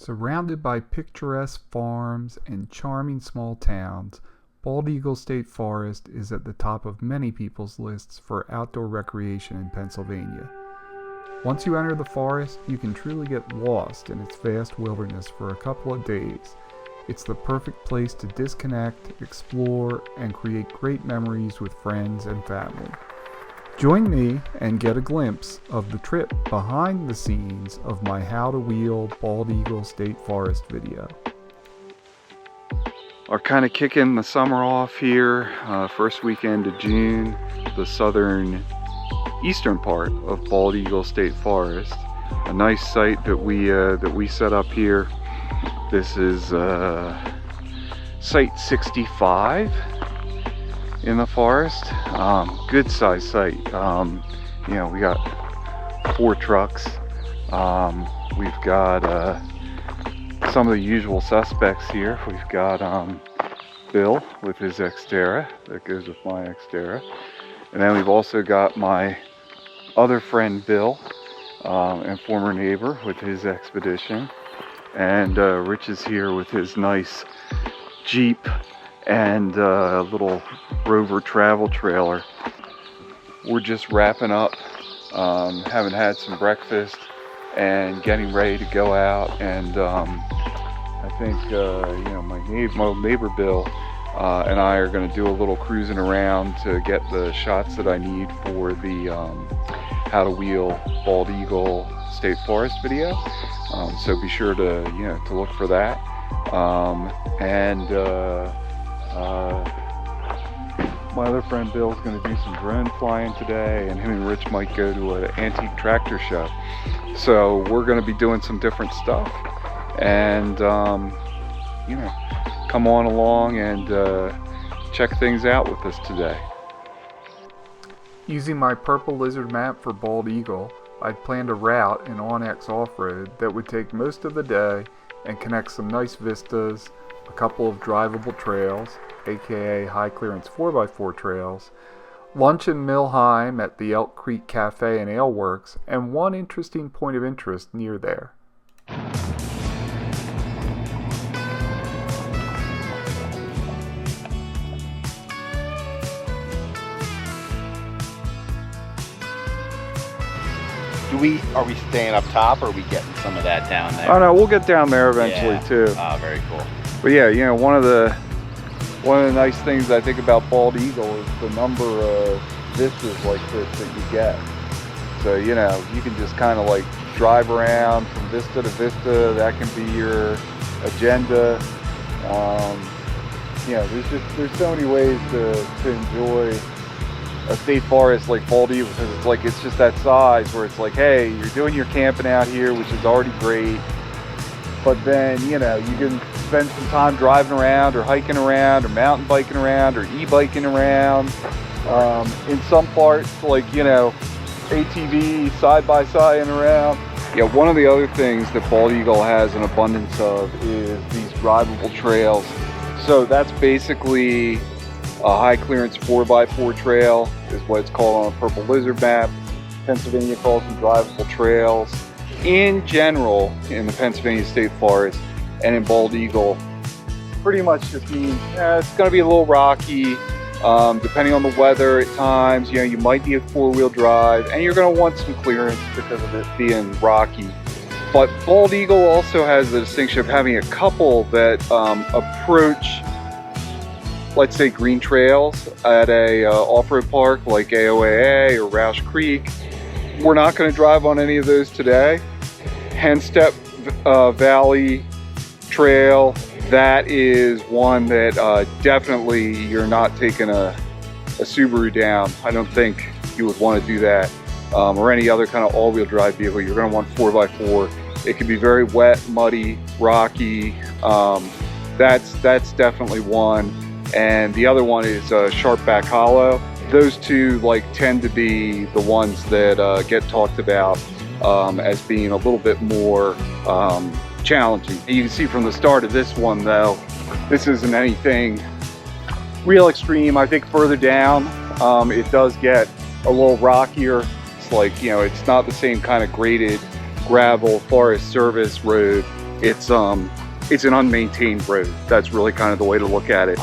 Surrounded by picturesque farms and charming small towns, Bald Eagle State Forest is at the top of many people's lists for outdoor recreation in Pennsylvania. Once you enter the forest, you can truly get lost in its vast wilderness for a couple of days. It's the perfect place to disconnect, explore, and create great memories with friends and family. Join me and get a glimpse of the trip behind the scenes of my How to Wheel Bald Eagle State Forest video. Are kind of kicking the summer off here, first weekend of June, the eastern part of Bald Eagle State Forest. A nice site that we set up here. This is site 65 in the forest. Good size site. You know, we got 4 trucks. We've got some of the usual suspects here. We've got Bill with his Xterra that goes with my Xterra, and then we've also got my other friend Bill and former neighbor with his Expedition, and Rich is here with his nice Jeep and little Rover travel trailer. We're just wrapping up, having had some breakfast and getting ready to go out, and I think you know, my neighbor Bill and I are going to do a little cruising around to get the shots that I need for the How to Wheel Bald Eagle State Forest video. So be sure to to look for that. My other friend Bill's going to do some drone flying today, and him and Rich might go to an antique tractor show. So we're going to be doing some different stuff, and you know, come on along and check things out with us today. Using my purple lizard map for Bald Eagle, I'd planned a route in OnX off-road that would take most of the day and connect some nice vistas, a couple of drivable trails, aka high clearance 4x4 trails, lunch in Millheim at the Elk Creek Cafe and Ale Works, and one interesting point of interest near there. Are we staying up top, or are we getting some of that down there? Oh no, we'll get down there eventually too. Oh, very cool. But yeah, you know, one of the nice things I think about Bald Eagle is the number of vistas like this that you get. So, you know, you can just kind of like drive around from vista to vista. That can be your agenda. You know, there's so many ways to enjoy a state forest like Bald Eagle, because it's just that size where it's like, hey, you're doing your camping out here, which is already great, but then, you know, you can spend some time driving around or hiking around or mountain biking around or e-biking around. In some parts, like, you know, ATV side by side and around. Yeah, one of the other things that Bald Eagle has an abundance of is these drivable trails. So that's basically a high clearance 4x4 trail is what it's called on a purple lizard map. Pennsylvania calls them drivable trails. In general, in the Pennsylvania State Forest and in Bald Eagle, pretty much just means it's going to be a little rocky, depending on the weather at times. You know, you might need a 4-wheel drive, and you're going to want some clearance because of it being rocky. But Bald Eagle also has the distinction of having a couple that approach, let's say, green trails at a off-road park like AOAA or Roush Creek. We're not going to drive on any of those today. Henstep Valley Trail, that is one that definitely you're not taking a Subaru down. I don't think you would want to do that, or any other kind of all-wheel drive vehicle. You're going to want 4x4. It can be very wet, muddy, rocky. That's definitely one. And the other one is Sharpback Hollow. Those two tend to be the ones that get talked about as being a little bit more challenging. You can see from the start of this one, though, this isn't anything real extreme. I think further down it does get a little rockier. It's like, you know, it's not the same kind of graded gravel Forest Service road it's an unmaintained road. That's really kind of the way to look at it.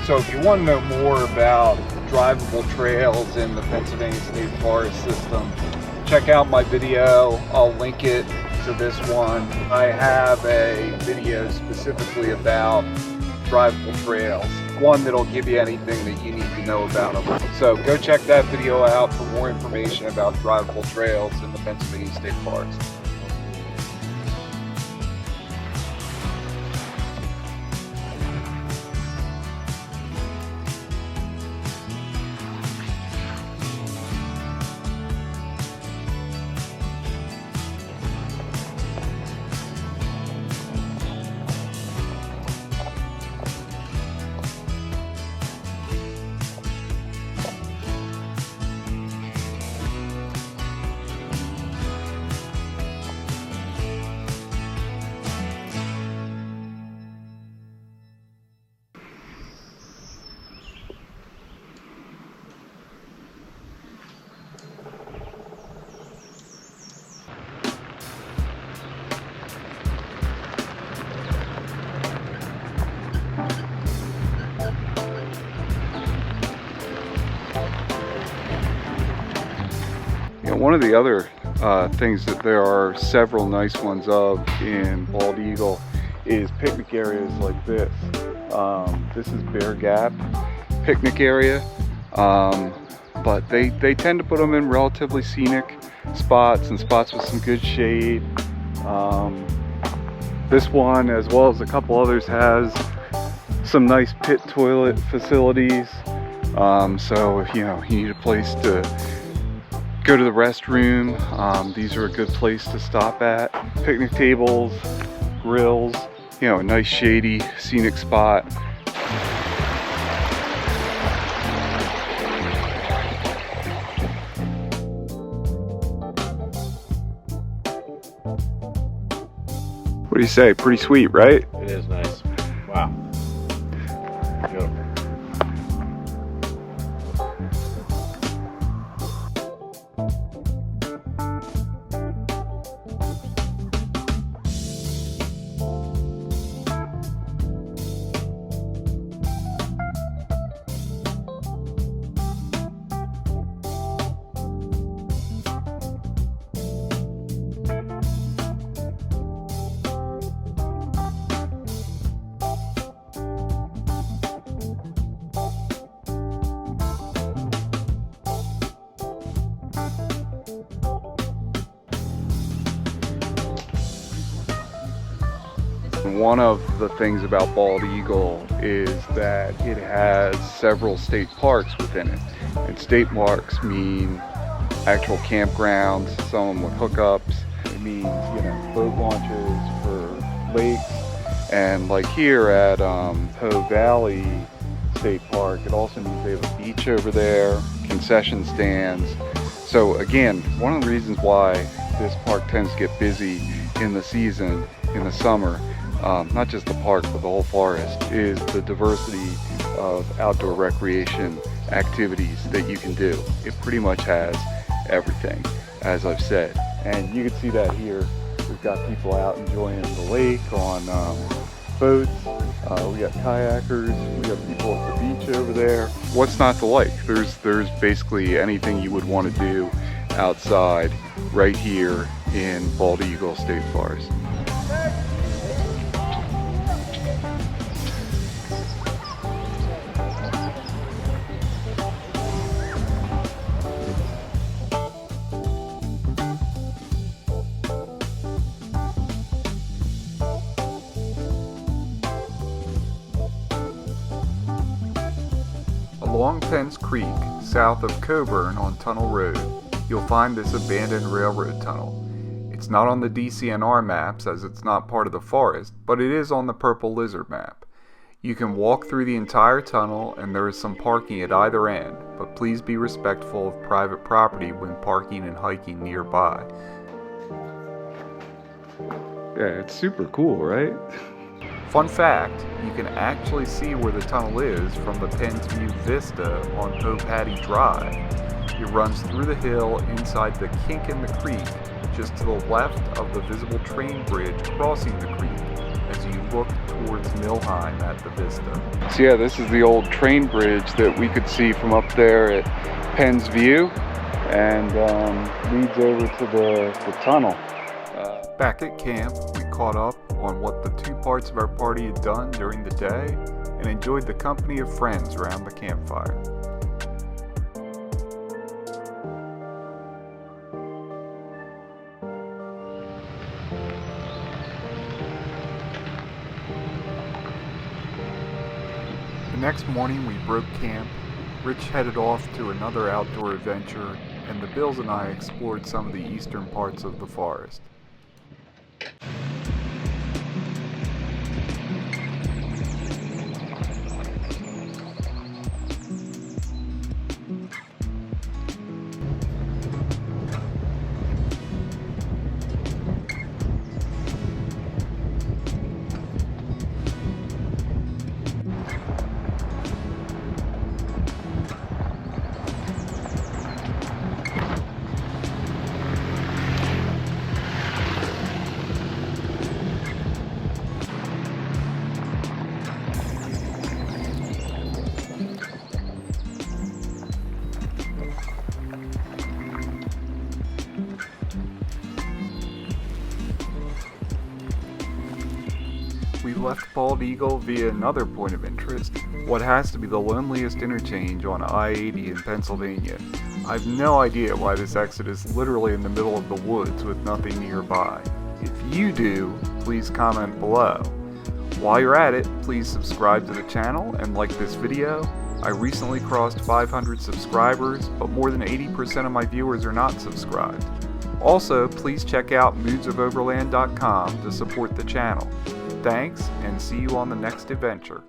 So if you want to know more about drivable trails in the Pennsylvania State Forest system, check out my video. I'll link it to this one. I have a video specifically about drivable trails, one that'll give you anything that you need to know about them. So go check that video out for more information about drivable trails in the Pennsylvania State Forest. One of the other things that there are several nice ones of in Bald Eagle is picnic areas like this. This is Bear Gap picnic area, but they tend to put them in relatively scenic spots and spots with some good shade. This one, as well as a couple others, has some nice pit toilet facilities. So if you need a place to go to the restroom, these are a good place to stop at. Picnic tables, grills, a nice shady scenic spot. What do you say? Pretty sweet, right? It is nice. Wow. Beautiful. One of the things about Bald Eagle is that it has several state parks within it. And state parks mean actual campgrounds, some of them with hookups. It means, boat launches for lakes. And like here at Poe Valley State Park, it also means they have a beach over there, concession stands. So again, one of the reasons why this park tends to get busy in the season, in the summer, not just the park but the whole forest, is the diversity of outdoor recreation activities that you can do. It pretty much has everything, as I've said, and you can see that here. We've got people out enjoying the lake on boats, we got kayakers, we got people at the beach over there. What's not to like? There's basically anything you would want to do outside right here in Bald Eagle State Forest. Along Penn's Creek, south of Coburn on Tunnel Road, you'll find this abandoned railroad tunnel. It's not on the DCNR maps as it's not part of the forest, but it is on the Purple Lizard map. You can walk through the entire tunnel and there is some parking at either end, but please be respectful of private property when parking and hiking nearby. Yeah, it's super cool, right? Fun fact, you can actually see where the tunnel is from the Penns View Vista on O'Patty Drive. It runs through the hill inside the kink in the creek, just to the left of the visible train bridge crossing the creek as you look towards Millheim at the Vista. So yeah, this is the old train bridge that we could see from up there at Penns View, and leads over to the tunnel. Back at camp, we caught up on what the two parts of our party had done during the day and enjoyed the company of friends around the campfire. The next morning we broke camp. Rich headed off to another outdoor adventure, and the Bills and I explored some of the eastern parts of the forest. We left Bald Eagle via another point of interest, what has to be the loneliest interchange on I-80 in Pennsylvania. I've no idea why this exit is literally in the middle of the woods with nothing nearby. If you do, please comment below. While you're at it, please subscribe to the channel and like this video. I recently crossed 500 subscribers, but more than 80% of my viewers are not subscribed. Also, please check out moodsofoverland.com to support the channel. Thanks, and see you on the next adventure.